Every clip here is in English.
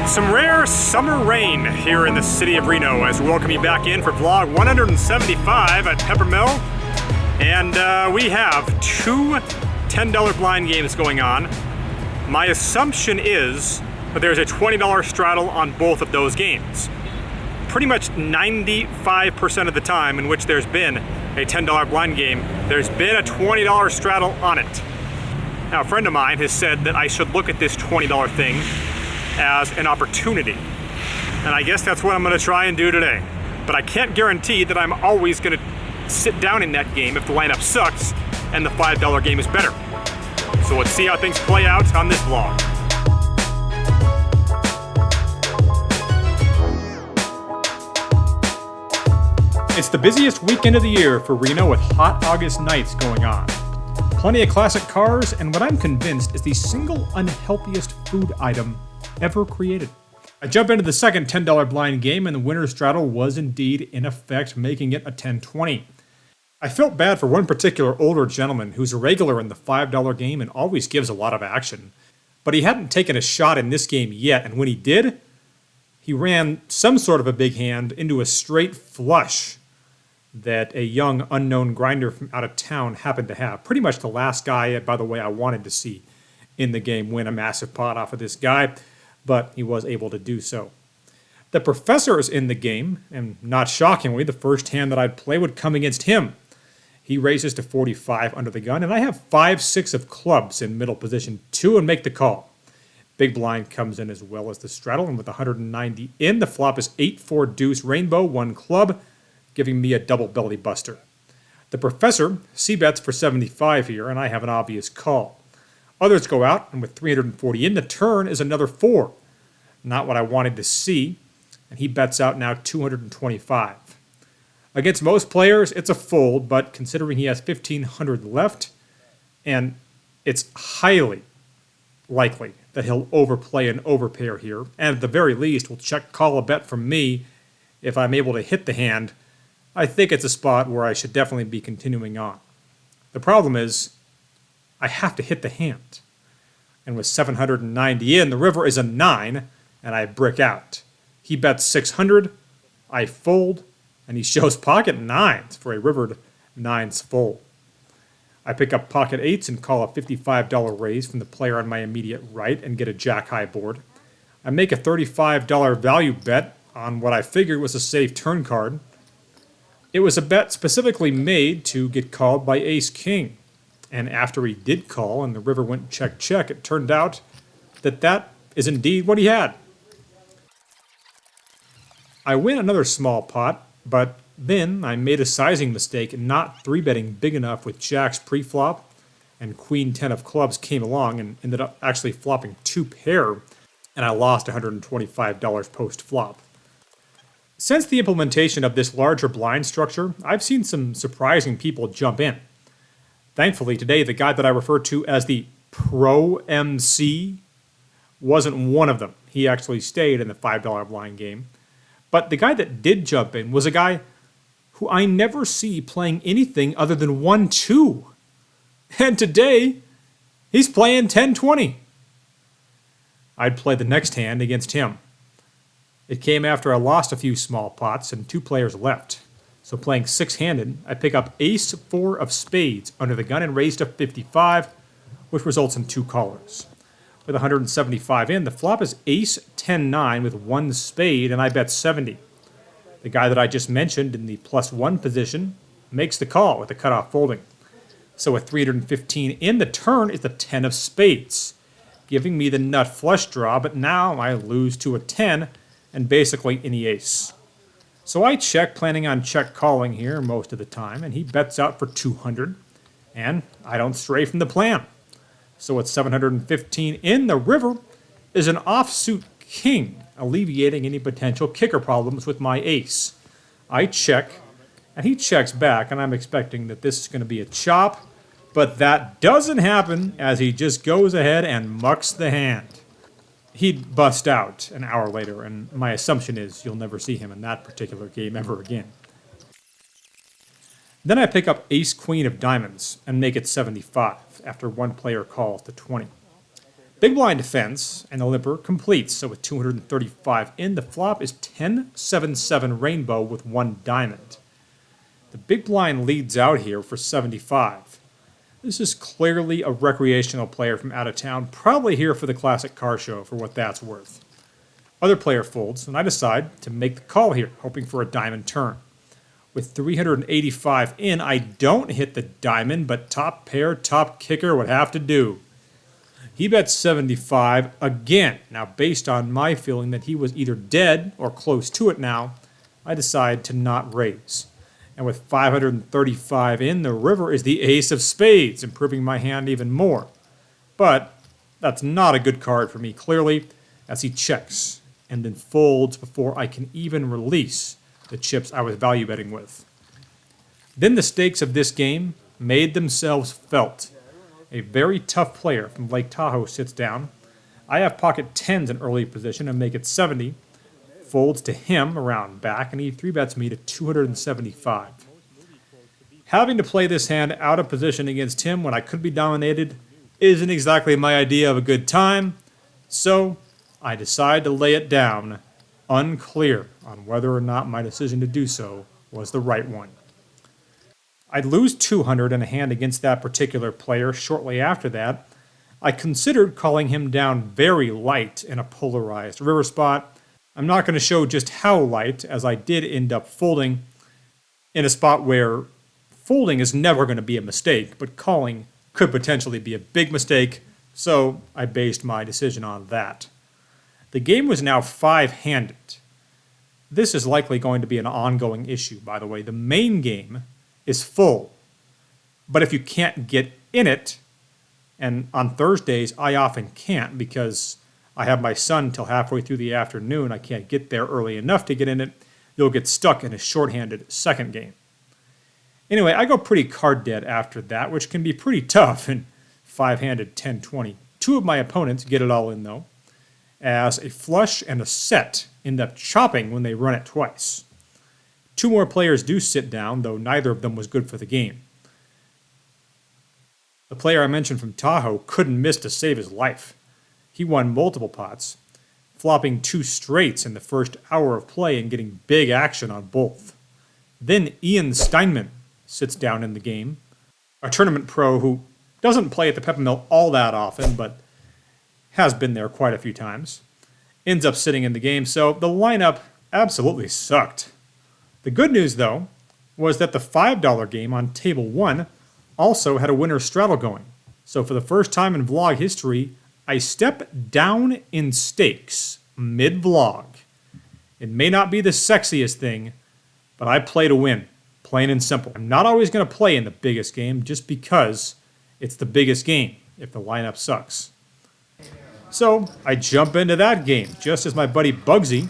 Some rare summer rain here in the city of Reno as we welcome you back in for vlog 175 at Peppermill. And we have two $10 blind games going on. My assumption is that there's a $20 straddle on both of those games. Pretty much 95% of the time in which there's been a $10 blind game, there's been a $20 straddle on it. Now, a friend of mine has said that I should look at this $20 thing as an opportunity. And I guess that's what I'm gonna try and do today. But I can't guarantee that I'm always gonna sit down in that game if the lineup sucks and the $5 game is better. So let's see how things play out on this vlog. It's the busiest weekend of the year for Reno with hot August nights going on. Plenty of classic cars and what I'm convinced is the single unhealthiest food item ever created. I jump into the second $10 blind game and the winner's straddle was indeed in effect, making it a 10-20. I felt bad for one particular older gentleman who's a regular in the $5 game and always gives a lot of action. But he hadn't taken a shot in this game yet, and when he did, he ran some sort of a big hand into a straight flush that a young unknown grinder from out of town happened to have. Pretty much the last guy, by the way, I wanted to see in the game win a massive pot off of this guy, but he was able to do so. The professor is in the game, and not shockingly, the first hand that I'd play would come against him. He raises to 45 under the gun, and I have 5-6 of clubs in middle position 2 and make the call. Big blind comes in as well as the straddle, and with 190 in, the flop is 8-4 deuce rainbow, 1 club, giving me a double belly buster. The professor c-bets for 75 here, and I have an obvious call. Others go out, and with 340 in, the turn is another 4. Not what I wanted to see, and he bets out now 225. Against most players, it's a fold, but considering he has 1,500 left, and it's highly likely that he'll overplay an overpair here, and at the very least will check call a bet from me if I'm able to hit the hand. I think it's a spot where I should definitely be continuing on. The problem is, I have to hit the hand. And with 790 in, the river is a 9, and I brick out. He bets 600, I fold, and he shows pocket 9s for a rivered 9s fold. I pick up pocket 8s and call a $55 raise from the player on my immediate right and get a jack-high board. I make a $35 value bet on what I figured was a safe turn card. It was a bet specifically made to get called by ace-king. And after he did call and the river went check-check, it turned out that that is indeed what he had. I win another small pot, but then I made a sizing mistake not 3-betting big enough with jacks pre-flop, and queen 10 of clubs came along and ended up actually flopping 2 pair, and I lost $125 post-flop. Since the implementation of this larger blind structure, I've seen some surprising people jump in. Thankfully, today, the guy that I refer to as the Pro MC wasn't one of them. He actually stayed in the $5 blind game. But the guy that did jump in was a guy who I never see playing anything other than 1-2. And today, he's playing 10-20. I'd play the next hand against him. It came after I lost a few small pots and 2 players left. So playing 6-handed, I pick up ace-4 of spades under the gun and raise to 55, which results in 2 callers. With 175 in, the flop is ace-10-9 with 1 spade, and I bet 70. The guy that I just mentioned in the +1 position makes the call with the cutoff folding. So with 315 in, the turn is the 10 of spades, giving me the nut flush draw, but now I lose to a 10 and basically any ace. So I check, planning on check calling here most of the time, and he bets out for 200, and I don't stray from the plan. So at 715 in, the river is an offsuit king, alleviating any potential kicker problems with my ace. I check, and he checks back, and I'm expecting that this is going to be a chop, but that doesn't happen as he just goes ahead and mucks the hand. He'd bust out an hour later, and my assumption is you'll never see him in that particular game ever again. Then I pick up ace-queen of diamonds and make it 75 after one player calls to 20. Big blind defense, and the limper completes. So with 235 in, the flop is 10-7-7 rainbow with 1 diamond. The big blind leads out here for 75. This is clearly a recreational player from out of town, probably here for the classic car show for what that's worth. Other player folds, and I decide to make the call here, hoping for a diamond turn. With 385 in, I don't hit the diamond, but top pair, top kicker would have to do. He bets 75 again. Now, based on my feeling that he was either dead or close to it now, I decide to not raise. And with 535 in, the river is the ace of spades, improving my hand even more. But that's not a good card for me, clearly, as he checks and then folds before I can even release the chips I was value betting with. Then the stakes of this game made themselves felt. A very tough player from Lake Tahoe sits down. I have pocket 10s in early position and make it 70. Folds to him around back, and he 3-bets me to 275. Having to play this hand out of position against him when I could be dominated isn't exactly my idea of a good time, so I decide to lay it down, unclear on whether or not my decision to do so was the right one. I'd lose 200 in a hand against that particular player. Shortly after that, I considered calling him down very light in a polarized river spot. I'm not going to show just how light, as I did end up folding in a spot where folding is never going to be a mistake, but calling could potentially be a big mistake, so I based my decision on that. The game was now 5-handed. This is likely going to be an ongoing issue, by the way. The main game is full. But if you can't get in it, and on Thursdays I often can't because I have my son till halfway through the afternoon, I can't get there early enough to get in it, you'll get stuck in a shorthanded second game. Anyway, I go pretty card dead after that, which can be pretty tough in 5-handed 10-20. 2 of my opponents get it all in though, as a flush and a set end up chopping when they run it twice. 2 more players do sit down, though neither of them was good for the game. The player I mentioned from Tahoe couldn't miss to save his life. He won multiple pots, flopping 2 straights in the first hour of play and getting big action on both. Then Ian Steinman sits down in the game, a tournament pro who doesn't play at the Peppermill all that often, but has been there quite a few times. Ends up sitting in the game, so the lineup absolutely sucked. The good news, though, was that the $5 game on table 1 also had a winner straddle going. So for the first time in vlog history, I step down in stakes mid-vlog. It may not be the sexiest thing, but I play to win, plain and simple. I'm not always going to play in the biggest game just because it's the biggest game if the lineup sucks. So I jump into that game just as my buddy Bugsy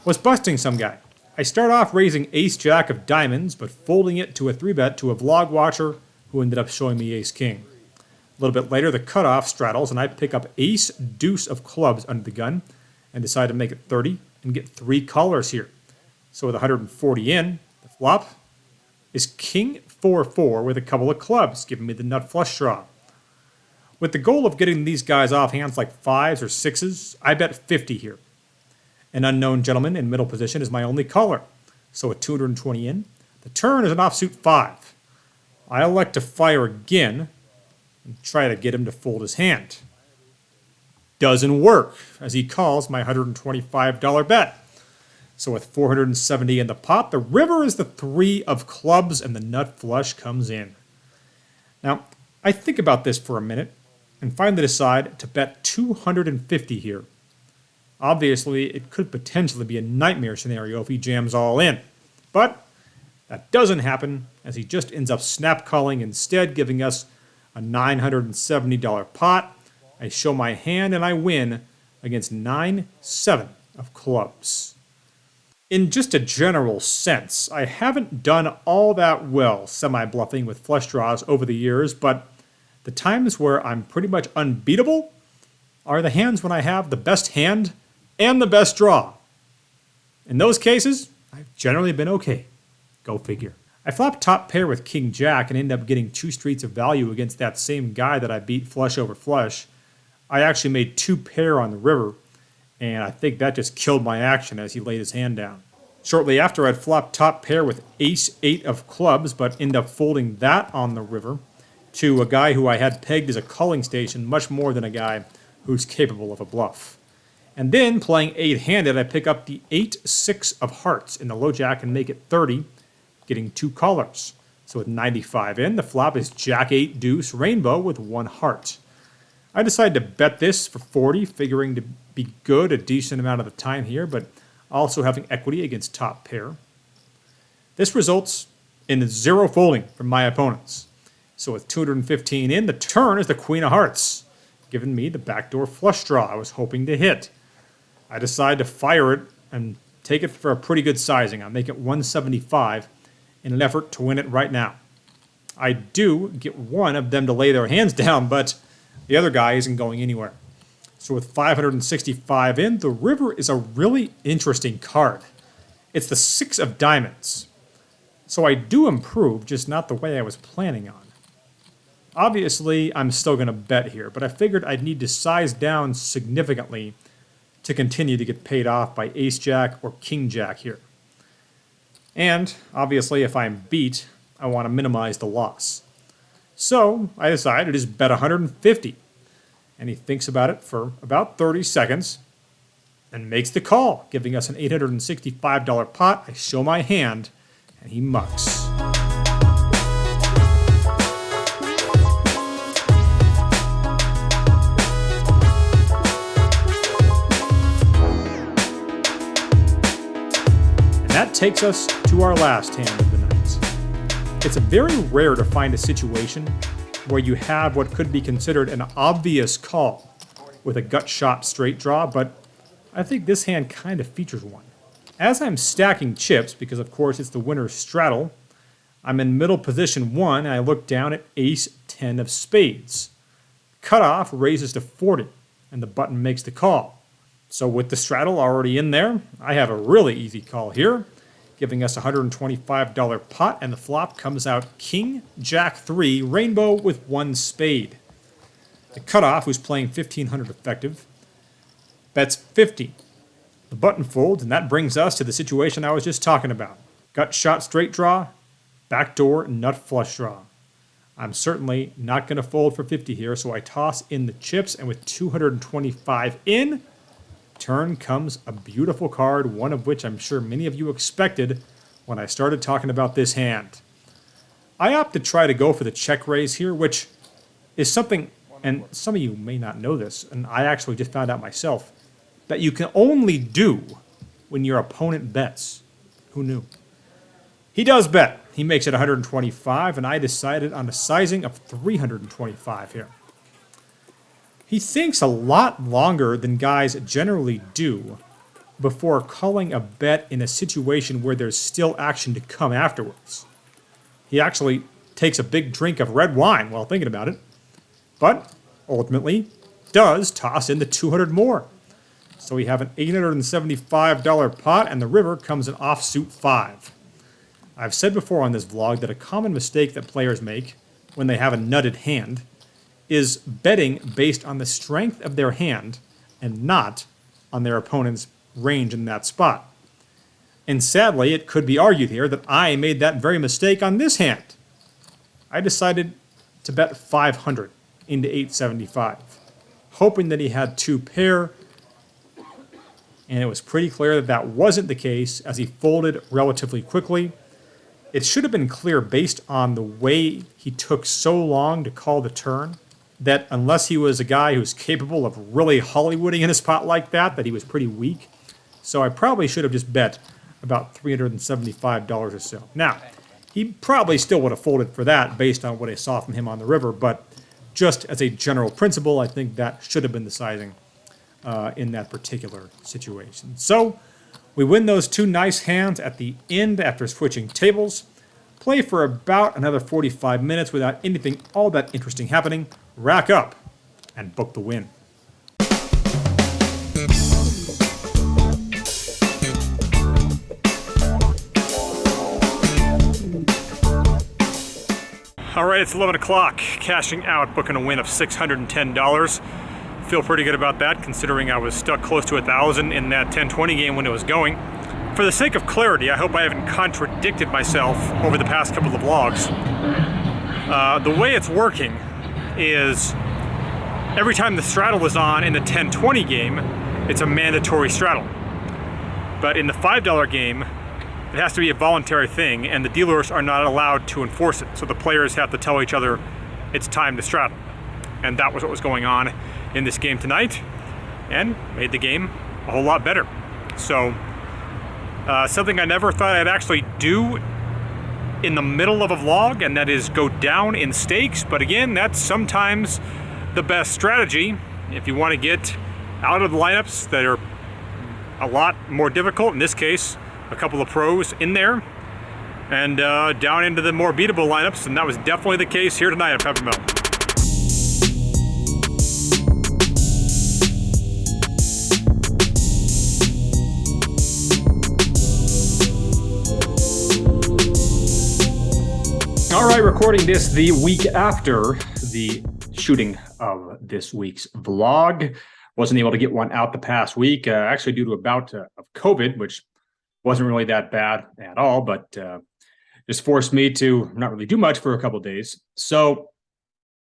was busting some guy. I start off raising ace-jack of diamonds, but folding it to a 3-bet to a vlog watcher who ended up showing me ace-king. A little bit later, the cutoff straddles, and I pick up ace-deuce of clubs under the gun and decide to make it 30 and get 3 callers here. So with 140 in, the flop is king 4-4 with a couple of clubs, giving me the nut flush draw. With the goal of getting these guys off hands like 5s or 6s, I bet 50 here. An unknown gentleman in middle position is my only caller. So with 220 in, the turn is an offsuit 5. I elect to fire again and try to get him to fold his hand. Doesn't work, as he calls my $125 bet. So with 470 in the pot, the river is the 3 of clubs and the nut flush comes in. Now, I think about this for a minute and finally decide to bet 250 here. Obviously, it could potentially be a nightmare scenario if he jams all in. But that doesn't happen, as he just ends up snap calling instead, giving us a $970 pot. I show my hand and I win against 9-7 of clubs. In just a general sense, I haven't done all that well semi-bluffing with flush draws over the years, but the times where I'm pretty much unbeatable are the hands when I have the best hand and the best draw. In those cases, I've generally been okay. Go figure. I flop top pair with king-jack and end up getting 2 streets of value against that same guy that I beat flush over flush. I actually made 2 pair on the river, and I think that just killed my action as he laid his hand down. Shortly after, I'd flopped top pair with ace-8 of clubs, but ended up folding that on the river to a guy who I had pegged as a calling station much more than a guy who's capable of a bluff. And then, playing 8-handed, I pick up the 8-6 of hearts in the low jack and make it 30, getting 2 callers. So with 95 in, the flop is jack-8 deuce rainbow with 1 heart. I decided to bet this for 40, figuring to be good a decent amount of the time here, but also having equity against top pair. This results in 0 folding from my opponents. So with 215 in, the turn is the queen of hearts, giving me the backdoor flush draw I was hoping to hit. I decide to fire it and take it for a pretty good sizing. I'll make it 175 in an effort to win it right now. I do get one of them to lay their hands down, but the other guy isn't going anywhere. So with 565 in, the river is a really interesting card. It's the 6 of diamonds. So I do improve, just not the way I was planning on. Obviously, I'm still going to bet here, but I figured I'd need to size down significantly to continue to get paid off by ace-jack or king-jack here. And, obviously, if I'm beat, I want to minimize the loss. So, I decided to just bet 150. And he thinks about it for about 30 seconds and makes the call, giving us an $865 pot. I show my hand, and he mucks. That takes us to our last hand of the night. It's very rare to find a situation where you have what could be considered an obvious call with a gut shot straight draw, but I think this hand kind of features one. As I'm stacking chips, because of course it's the winner's straddle, I'm in middle position 1 and I look down at ace-10 of spades. Cutoff raises to 40 and the button makes the call. So with the straddle already in there, I have a really easy call here, giving us a $125 pot, and the flop comes out king, jack 3, rainbow with 1 spade. The cutoff, who's playing 1500 effective, bets 50. The button folds, and that brings us to the situation I was just talking about. Gut shot straight draw, backdoor nut flush draw. I'm certainly not going to fold for 50 here, so I toss in the chips, and with 225 in, turn comes a beautiful card, one of which I'm sure many of you expected when I started talking about this hand. I opt to try to go for the check raise here, which is something, and some of you may not know this, and I actually just found out myself, that you can only do when your opponent bets. Who knew? He does bet. He makes it 125, and I decided on a sizing of 325 here. He thinks a lot longer than guys generally do before calling a bet in a situation where there's still action to come afterwards. He actually takes a big drink of red wine while thinking about it, but ultimately does toss in the 200 more. So we have an $875 pot, and the river comes an offsuit 5. I've said before on this vlog that a common mistake that players make when they have a nutted hand is betting based on the strength of their hand and not on their opponent's range in that spot. And sadly, it could be argued here that I made that very mistake on this hand. I decided to bet 500 into 875, hoping that he had 2 pair, and it was pretty clear that that wasn't the case as he folded relatively quickly. It should have been clear based on the way he took so long to call the turn that unless he was a guy who's capable of really Hollywooding in a spot like that he was pretty weak. So I probably should have just bet about $375 or so. Now, he probably still would have folded for that based on what I saw from him on the river, but just as a general principle, I think that should have been the sizing in that particular situation. So we win those 2 nice hands at the end after switching tables, play for about another 45 minutes without anything all that interesting happening, rack up, and book the win. All right, it's 11 o'clock, cashing out, booking a win of $610. feel pretty good about that, considering I was stuck close to 1,000 in that 10-20 game when it was going. For the sake of clarity, I hope I haven't contradicted myself over the past couple of vlogs. The way it's working is every time the straddle is on in the 10-20 game, it's a mandatory straddle. But in the $5 game, it has to be a voluntary thing, and the dealers are not allowed to enforce it. So the players have to tell each other it's time to straddle. And that was what was going on in this game tonight, and made the game a whole lot better. So something I never thought I'd actually do in the middle of a vlog, and that is go down in stakes. But again, that's sometimes the best strategy if you want to get out of the lineups that are a lot more difficult. In this case, a couple of pros in there, and down into the more beatable lineups, and that was definitely the case here tonight at Peppermill. All right, recording this the week after the shooting of this week's vlog. Wasn't able to get one out the past week, actually due to a bout of COVID, which wasn't really that bad at all, but just forced me to not really do much for a couple of days. So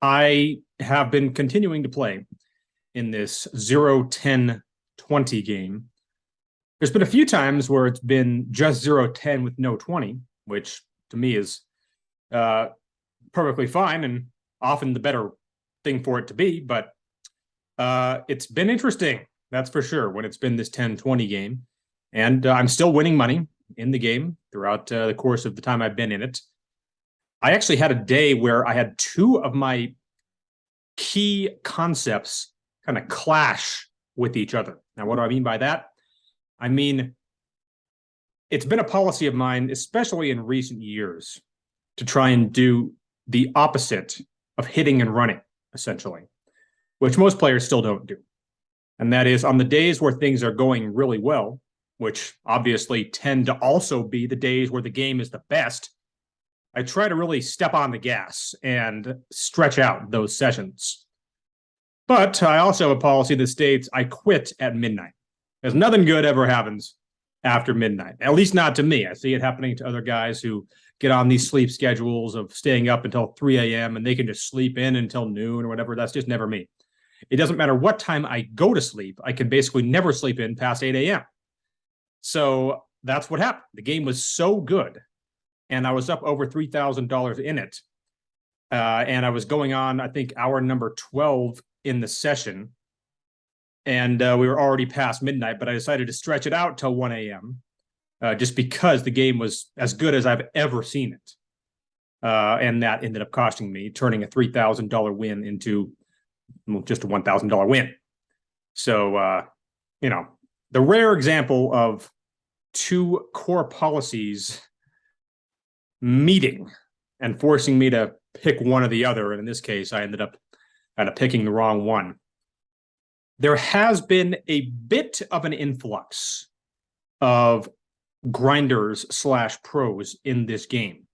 I have been continuing to play in this 0-10-20 game. There's been a few times where it's been just 0-10 with no 20, which to me is perfectly fine and often the better thing for it to be, but it's been interesting, that's for sure, when it's been this 10-20 game. And I'm still winning money in the game throughout the course of the time I've been in it. I actually had a day where I had two of my key concepts kind of clash with each other. Now, what do I mean by that? I mean, it's been a policy of mine, especially in recent years, to try and do the opposite of hitting and running, essentially, which most players still don't do. And that is on the days where things are going really well, which obviously tend to also be the days where the game is the best, I try to really step on the gas and stretch out those sessions. But I also have a policy that states I quit at midnight, because nothing good ever happens after midnight, at least not to me. I see it happening to other guys who get on these sleep schedules of staying up until 3 a.m. and they can just sleep in until noon or whatever. That's just never me. It doesn't matter what time I go to sleep. I can basically never sleep in past 8 a.m. So that's what happened. The game was so good, and I was up over $3,000 in it. And I was going on, I think, hour number 12 in the session. And we were already past midnight, but I decided to stretch it out till 1 a.m. Just because the game was as good as I've ever seen it. And that ended up costing me, turning a $3,000 win into just a $1,000 win. So, you know, the rare example of two core policies meeting and forcing me to pick one or the other. And in this case, I ended up kind of picking the wrong one. There has been a bit of an influx of grinders / pros in this game.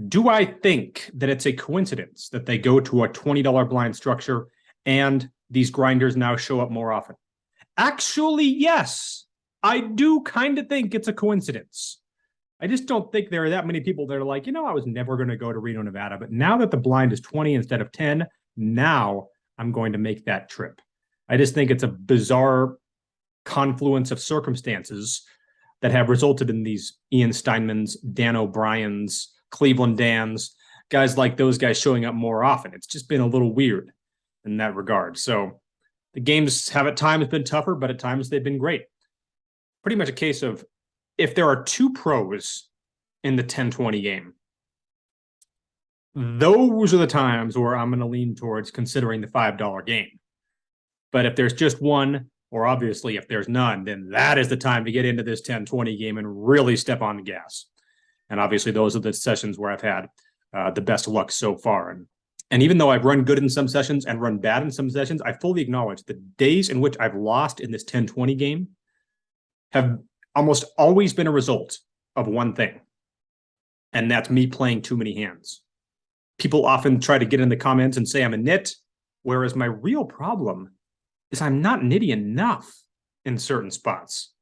Do I think that it's a coincidence that they go to a $20 blind structure and these grinders now show up more often? Actually, yes. I do kind of think it's a coincidence. I just don't think there are that many people that are like, you know, I was never going to go to Reno, Nevada, but now that the blind is 20 instead of 10, now I'm going to make that trip. I just think it's a bizarre confluence of circumstances that have resulted in these Ian Steinmans, Dan O'Briens, Cleveland Dans, guys like those guys showing up more often. It's just been a little weird in that regard. So the games have at times been tougher, but at times they've been great. Pretty much a case of if there are two pros in the 10-20 game, those are the times where I'm going to lean towards considering the $5 game. But if there's just one, or obviously if there's none, then that is the time to get into this 10-20 game and really step on the gas. And obviously those are the sessions where I've had the best luck so far. And even though I've run good in some sessions and run bad in some sessions, I fully acknowledge the days in which I've lost in this 10-20 game have almost always been a result of one thing. And that's me playing too many hands. People often try to get in the comments and say I'm a nit, whereas my real problem is I'm not nitty enough in certain spots.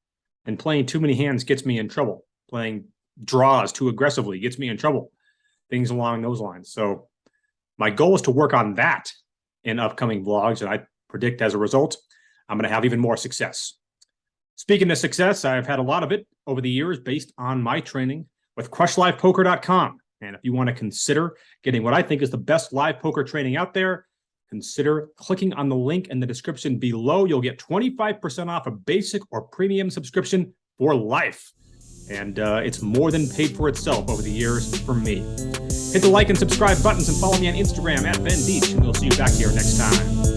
And playing too many hands gets me in trouble. Playing draws too aggressively gets me in trouble. Things along those lines. So my goal is to work on that in upcoming vlogs, and I predict as a result, I'm going to have even more success. Speaking of success, I've had a lot of it over the years based on my training with crushlivepoker.com. And if you want to consider getting what I think is the best live poker training out there, consider clicking on the link in the description below. You'll get 25% off a basic or premium subscription for life. And it's more than paid for itself over the years for me. Hit the like and subscribe buttons and follow me on Instagram @BenDeach, and we'll see you back here next time.